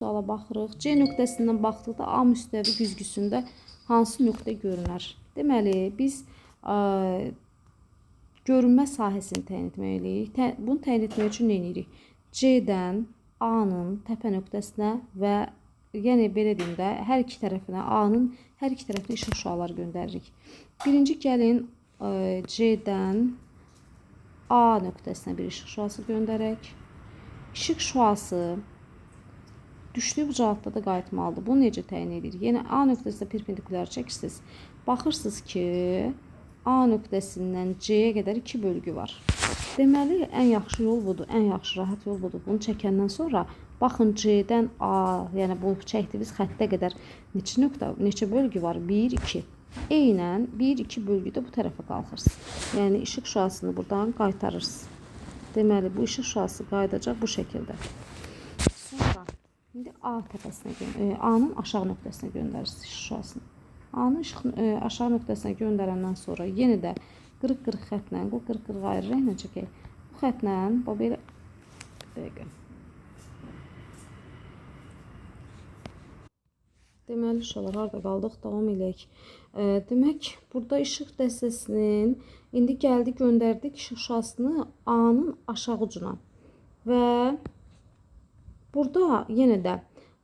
Suala baxırıq. C nöqtəsindən baxdıqda A müstəvi güzgüsündə hansı nöqtə görünər? Deməli, biz görünmə sahəsini təyin etməliyik. Bunu təyin etmək üçün nə edirik? C-dən A-nın təpə nöqtəsinə və yəni belə deyim də, hər iki tərəfinə, A-nın hər iki tərəfinə işıq şüaları göndəririk. Birinci gəlin C-dən A nöqtəsinə bir işıq şüası göndərək. İşıq şüası düşdüyü bucaqda da qayıtmalıdır. Bunu necə təyin edirik? Yəni A nöqtəsində perpendikulyar çəkirsiniz. Baxırsınız ki, A nöqtəsindən C-yə qədər 2 bölgü var. Deməli, ən yaxşı yol budur, ən yaxşı rahat yol budur. Bunu çəkəndən sonra baxın C-dən A, yəni bu çəkdiyiniz xəttə qədər neçə nöqtə, neçə bölgü var? 1, 2. Eynən 1, 2 bölgüdə bu tərəfə qalxırsınız. Yəni işıq şüasını buradan qaytarırsınız. Deməli, bu işıq şüası qayıdacaq bu şəkildə. Sonra indi A təpəsinə, A-nın aşağı nöqtəsinə göndərirsiniz işıq şüasını. A-nın aşağı nöqtəsinə göndərəndən sonra yenə də qırıq-qırıq xətlə, bu qırıq-qırıq ayrı rənglə çəkək. Bu xətlə, bu belə, bir dəqiqə. Deməli, uşaqlar, harada qaldıq, davam eləyək. Demək, burada işıq dəstəsinin, indi gəldi, göndərdik işıq şüasını A-nın aşağı ucuna. Və burada yenə də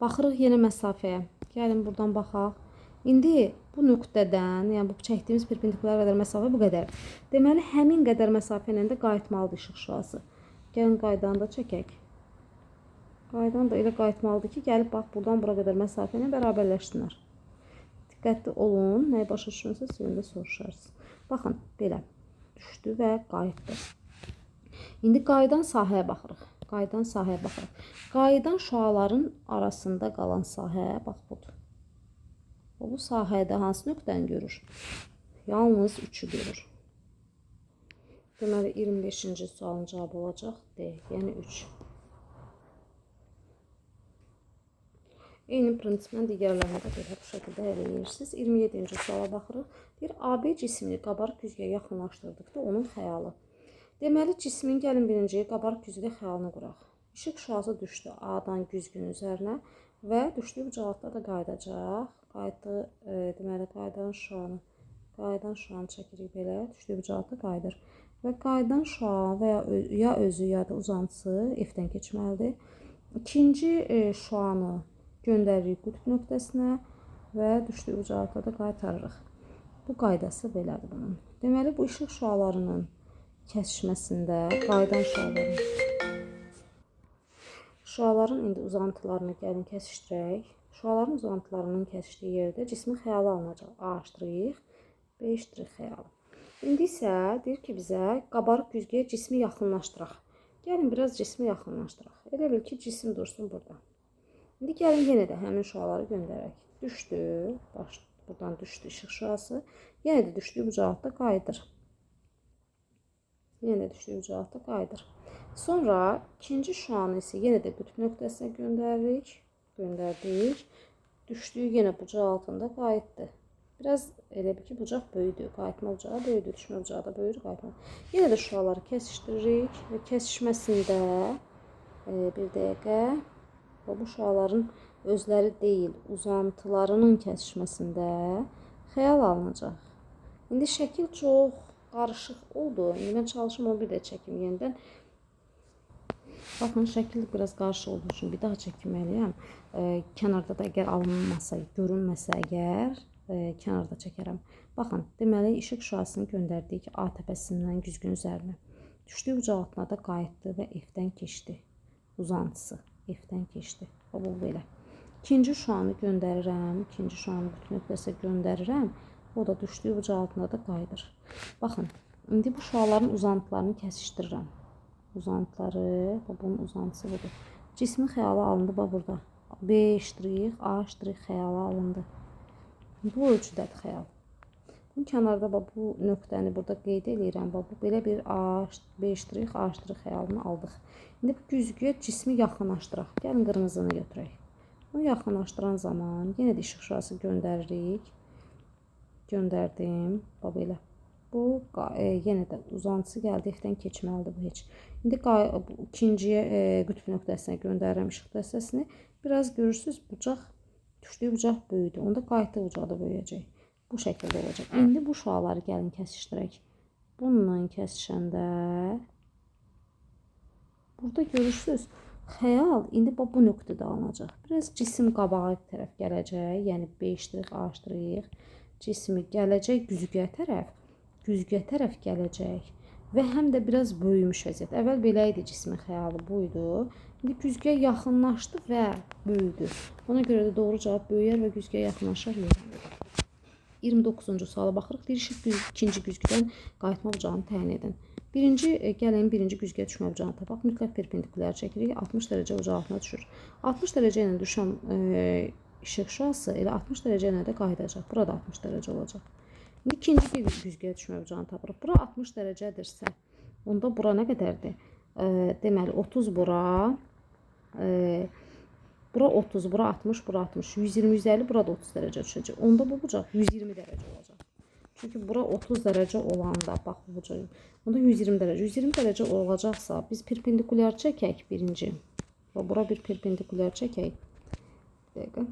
baxırıq yenə məsafəyə. Gəlin, buradan baxaq. İndi bu nöqtədən, yəni bu çəkdiyimiz perpendikulyar qədər məsafə bu qədər. Deməli, həmin qədər məsafə ilə də qayıtmalıdır işıq şüası. Gəlin, qaydanı da çəkək. Qaydan da elə qayıtmalıdır ki, gəlib bax, buradan bura qədər məsafə ilə bərabərləşsinlər. Diqqətli olun, nəyə başa düşürsünüz, sizin də soruşarsınız. Baxın, belə düşdü və qayıtdı. İndi qayıdan sahəyə baxırıq. Qayıdan sahəyə baxırıq. Qayıdan şüaların arasında qalan sahə, bax, budur. Bu sahədə hansı nöqtəni görür? Yalnız 3-ü görür. Deməli, 25-ci sualın cavabı olacaq D, yəni 3. Eyni prinsiplə digərlərini də belə bu şəkildə həll edirsiniz. 27-ci suala baxırıq. Deyir, AB cismini qabarıq güzgüyə yaxınlaşdırdıqda onun xəyalı. Deməli, cismin gəlin birinciyə qabarıq güzgüdə xəyalını quraq. İşıq şüası düşdü A-dan güzgünün üzərinə və düşdüyü bucaqda da qayıdacaq. Qayıtdı, deməli, qayıdan şüanı çəkirik belə, düşdüyü bucaqda qayıdır. Və qayıdan şüa və ya özü, ya da uzantısı F-dən keçməlidir. İkinci şüanı göndəririk qütb nöqtəsinə və düşdüyü bucaqda da qaytarırıq. Bu qaydası belədir bunun. Deməli, bu işıq şüalarının kəsişməsində qayıdan şüaların indi uzantılarını gəlin kəsişdirək. Şüaların uzantılarının kəsişdiyi yerdə cismin xəyalı alınacaq. A', B' xəyalı. İndi isə deyir ki, bizə qabarıq güzgüyə cismi yaxınlaşdıraq. Gəlin, biraz cismi yaxınlaşdıraq. Elə bil ki, cisim dursun burada. İndi gəlin, yenə də həmin şüaları göndərək. Düşdü, buradan düşdü işıq şüası. Yenə də düşdüyü bucaqda qayıdır. Yenə də düşdüyü bucaqda qayıdır. Sonra ikinci şüanı isə yenə də qütb nöqtəsinə göndəririk. Göndərdik. Düşdüyü yenə bucaq altında qayıtdı. Biraz elə bir ki, bucaq böyüdür. Qayıtma bucağı böyüdür. Düşmə bucağı da böyüdür. Qayıtma. Yenə də şüaları kəsişdiririk. Və kəsişməsində bir dəqiqə bu şüaların özləri deyil, uzantılarının kəsişməsində xəyal alınacaq. İndi şəkil çox qarışıq oldu. İndi mən çalışım onu bir də çəkim yenidən. Baxın, şəkil biraz qarışıq olduğu üçün bir daha çəkməliyəm. Kənarda da əgər alınmasa, görünməsə əgər, kənarda çəkərəm. Baxın, deməli, işıq şüasını göndərdik A təpəsindən güzgün üzərinə. Düşdüyü bucaq altına da qayıtdı və F-dən keçdi. Uzantısı F-dən keçdi. Bu belə. İkinci şüanı göndərirəm. İkinci şüanı bütün nöqtəsə göndərirəm. O da düşdüyü bucaq altına da qayıdır. Baxın, indi bu şüaların uzantılarını kəsişdirirəm. Uzantıları, bunun uzantısı budur. Cismin xəyalı alındı, burada. B', A' xəyalı alındı. Bu ölçüdədir xəyal. Bu kənarda bu nöqtəni burada qeyd edirəm. Bu belə bir B', A' xəyalını aldıq. İndi bu güzgüyə cismi yaxınlaşdıraq. Gəlin, qırmızını götürək. Bunu yaxınlaşdıran zaman yenə də işıq şüası göndəririk. Göndərdim. Belə. Bu yenə də uzantısı gəldi, F-dən keçməlidir bu heç. İndi ikinciyə qütb nöqtəsinə göndərirəm işıq dəstəsini. Biraz görürsünüz bucaq, düşdüyü bucaq böyüdü. Onda qayıtdığı bucağı da böyüyəcək. Bu şəkildə olacaq. İndi bu şuaları gəlin kəsişdirək. Bununla kəsişəndə burada görürsünüz xəyal indi bu nöqtədə alınacaq. Biraz cisim qabağa tərəf gələcək. Yəni B', A'. Cismi gələcək güzgüyə tərəf gələcək və həm də biraz böyümüş vəziyyət. Əvvəl belə idi cismin xəyalı buydu. İndi güzgüyə yaxınlaşdı və böyüdü. Ona görə də doğru cavab böyüyər və güzgüyə yaxınlaşar. 29-cu suala baxırıq. Deyir, ikinci güzgüdən qayıtma bucağını təyin edin. Gəlin birinci güzgüyə düşmə bucağını tapaq. Mütləq perpendikulyar çəkirik. 60 dərəcə bucaq altına düşür. 60 dərəcə ilə düşən işıq şüası elə 60 dərəcə ilə də qayıdacaq. Burada 60 dərəcə olacaq. İndi ikinci güzgüyə düşmə bucağını tapırıq. Bura 60 dərəcədirsə, onda bura nə qədərdir? Deməli 30 bura, bura 30, bura 60, bura 60, 120, 150, burada 30 dərəcə düşəcək. Onda bu bucaq 120 dərəcə olacaq. Çünki bura 30 dərəcə olanda, bax bu bucaq, onda 120 dərəcə. 120 dərəcə olacaqsa, biz perpendikulyar çəkək birinci. Və bura bir perpendikulyar çəkək. Bir dəqiqə.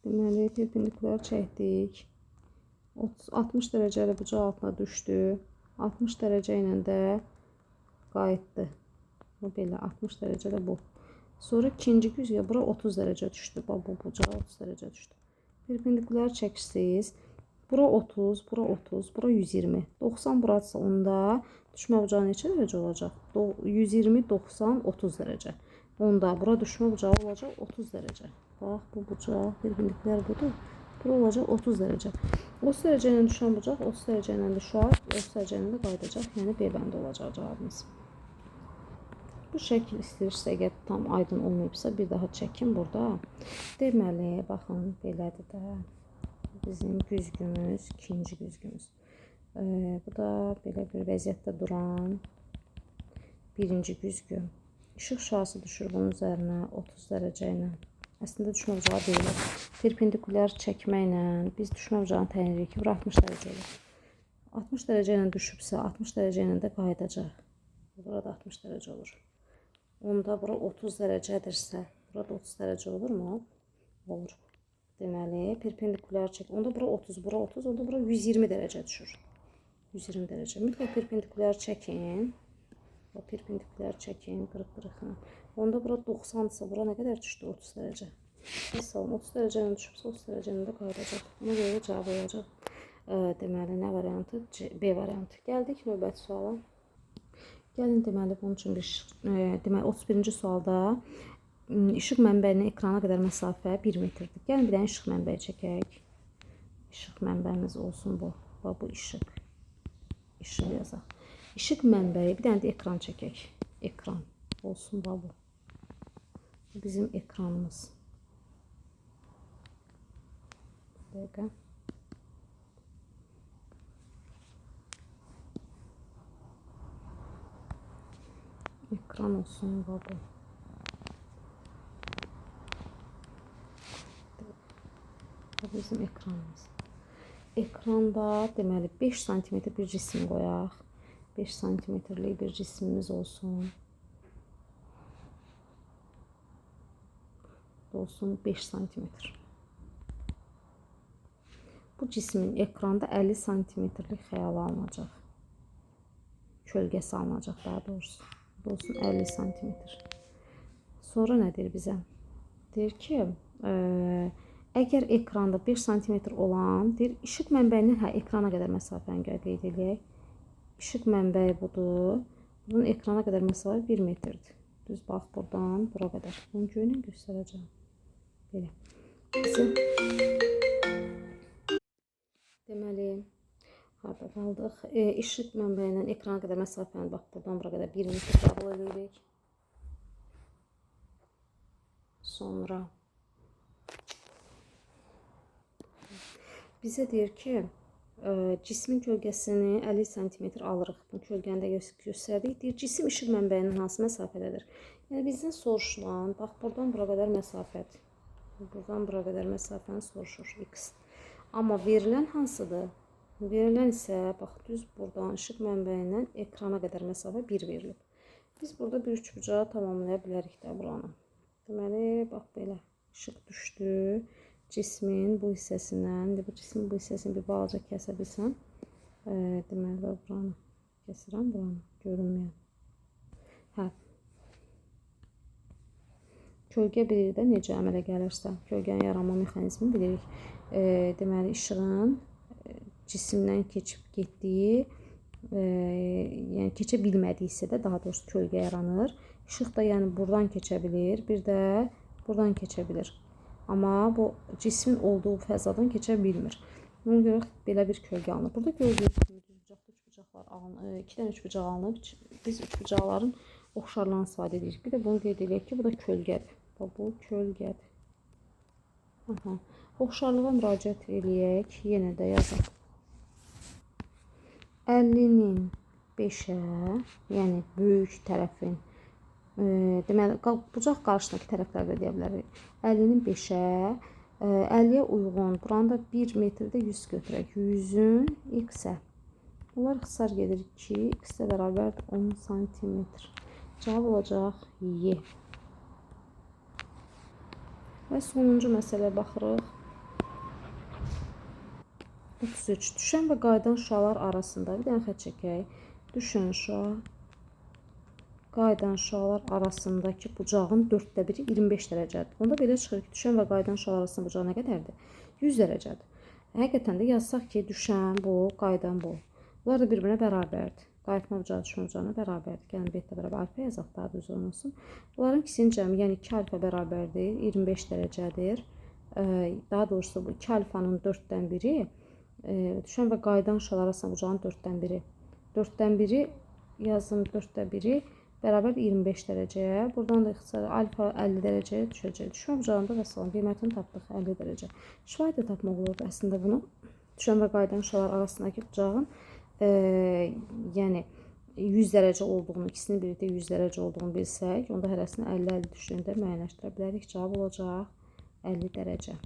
Deməli, perpendikulyar çəkdik. 60 dərəcə ilə bucaq altına düşdü. 60 dərəcə ilə də qayıtdı. Bu belə 60 dərəcə də bu. Sonra ikinci güzgüyə bura 30 dərəcə düşdü. Bax bu bucağa 30 dərəcə düşdü. Perpendikulyar çəksiniz. Bura 30, bura 30, bura 120. 90 buradsa onda düşmə bucağı neçə dərəcə olacaq? 120, 90, 30 dərəcə. Onda bura düşmə bucağı olacaq 30 dərəcə. Bax bu bucaq perpendikulyar budur. Bura olacaq 30 dərəcə. 30 dərəcə ilə düşən bucaq 30 dərəcə ilə də şüa 30 dərəcə ilə də qayıdacaq. Yəni B bəndi olacaq cavabımız. Bu şəkil istəyirsə, əgər tam aydın olmayıbsa, bir daha çəkin burada. Deməli, baxın, belədir də. Bizim güzgümüz, ikinci güzgümüz. Bu da belə bir vəziyyətdə duran birinci güzgü. İşıq şüası düşür bunun üzərinə 30 dərəcə ilə. Əslində düşmə bucağı deyilir. Perpendikulyar çəkməklə biz düşmə bucağını təyin edirik ki, bura 60 dərəcə olur. 60 dərəcə ilə düşübsə, 60 dərəcə ilə də qayıdacaq. Burada 60 dərəcə olur. Onda bura 30 dərəcədirsə, burada 30 dərəcə olurmu? Olur. Deməli, perpendikulyar çək. Onda bura 30, bura 30, onda bura 120 dərəcə düşür. 120 dərəcə. Mütləq perpendikulyar çəkin. Perpendikulyar çəkin, qırıq-qırıqla. Onda bura 90-dırsa, bura nə qədər düşdü? 30 dərəcə. Məsələn, 30 dərəcə ilə düşübsə, 30 dərəcə ilə də qayıdacaq. Buna görə cavab olacaq. Deməli, nə variantı? B variantı. Gəldik növbəti suala. Gəlin, deməli, bunun üçün deməli, 31-ci sualda işıq mənbəyinin ekrana qədər məsafə 1 metrdir. Gəlin, bir dənə işıq mənbəyi çəkək. İşıq mənbəyimiz olsun bu. Bax, bu işıq. İşıq yazaq. İşıq mənbəyi, bir dənə də ekran çəkək. Ekran olsun, bax bu. Bu bizim ekranımız. Bir dəqiqə. Ekran olsun, bax bu. Bu bizim ekranımız. Ekranda deməli 5 cm bir cisim qoyaq. 5 cm-lik bir cismimiz olsun. Olsun 5 cm. Bu cismin ekranda 50 cm-lik xəyal alınacaq. Kölgəsi alınacaq daha doğrusu. Bu olsun 50 cm. Sonra nə deyir bizə? Deyir ki, əgər ekranda 5 cm olan, deyir, işıq mənbəyinin ekrana qədər məsafəni qeyd edək. İşıq mənbəyi budur. Bunun ekrana qədər məsafə 1 metrdir. Düz bax, buradan bura qədər. Bunu göylə göstərəcəm. Belə. Deməli, harada qaldıq? İşıq mənbəyindən ekrana qədər məsafəni bax, buradan bura qədər 1 metr qəbul edirik. Sonra bizə deyir ki, cismin kölgəsini 50 cm alırıq. Bu kölgəni də göstərdik. Deyir, cisim işıq mənbəyinin hansı məsafədədir? Yəni, bizdən soruşulan, bax, buradan bura qədər məsafədir. Buradan bura qədər məsafəni soruşur, x. Amma verilən hansıdır? Verilən isə, bax, düz buradan işıq mənbəyindən ekrana qədər məsafə 1 verilib. Biz burada bir üçbucağı tamamlaya bilərik də buranı. Deməli, bax, belə işıq düşdü. Cismin bu hissəsindən, bu cismin bu hissəsini bir balaca kəsə bilsəm. Deməli, buranı kəsirəm, buranı görünməyən. Hə. Kölgə bilirik də necə əmələ gəlirsə. Kölgənin yaranma mexanizmini bilirik. Deməli, işığın cisimdən keçib getdiyi, yəni keçə bilmədiyi hissədə daha doğrusu kölgə yaranır. İşıq da yəni buradan keçə bilir, bir də buradan keçə bilir. Amma bu cismin olduğu fəzadan keçə bilmir. Ona görə belə bir kölgə alınır. Burada gördüyünüz kimi düzbucaqda üçbucaqlar alınır, 2 dənə üçbucaq alınıb. Biz üçbucaqların oxşarlarını istifadə edirik. Bir də bunu qeyd edək ki, bu da kölgədir. Bu kölgədir. Aha. Oxşarlığa müraciət eləyək. Yenə də yazaq. 50-nin 5-ə, yəni böyük tərəfin, deməli, bucaq qarşısındakı tərəflərdə deyə bilərik. 50-nin 5-ə, 50-yə uyğun, buranı da 1 metrdə 100 götürək. 100-ün x-ə. Bunlar ixtisar gedir 2, x-də bərabər 10 cm. Cavab olacaq Y. Və sonuncu məsələyə baxırıq. 33. Düşən və qayıdan şüalar arasında bir dənə xətt çəkək. Düşən şüa, qayıdan şüalar arasındakı bucağın 1/4 25 dərəcədir. Onda belə çıxır ki, düşən və qayıdan şüalar arasında bucaq nə qədərdir? 100 dərəcədir. Həqiqətən də yazsaq ki, düşən bu, qayıdan bu. Bunlar da bir-birinə bərabərdir. Qayıtma bucağı düşmə bucağına bərabərdir. Gəlin beta bərabər alfa yazaq, daha düz olmasın. Bunların ikisinin cəmi, yəni 2 alfa bərabərdir, 25 dərəcədir. Daha doğrusu bu 2 alfanın 4-dən biri düşən və qayıdan şüalar arasında bucağın 4-dən biri. 4-dən biri yazım, 4-də biri bərabər 25 dərəcəyə. Buradan da ixtisar alfa 50 dərəcəyə düşəcək. Düşmə bucağında və salam qiymətini tapdıq 50 dərəcə. Şüayı da tapmaq olurdu əslində bunu. Düşən və qayıdan şüalar arasındakı bucağın yəni 100 dərəcə olduğunu, ikisinin birlikdə 100 dərəcə olduğunu bilsək, onda hərəsinin 50-50 düşdüyünü də müəyyənləşdirə bilərik. Cavab olacaq 50 dərəcə.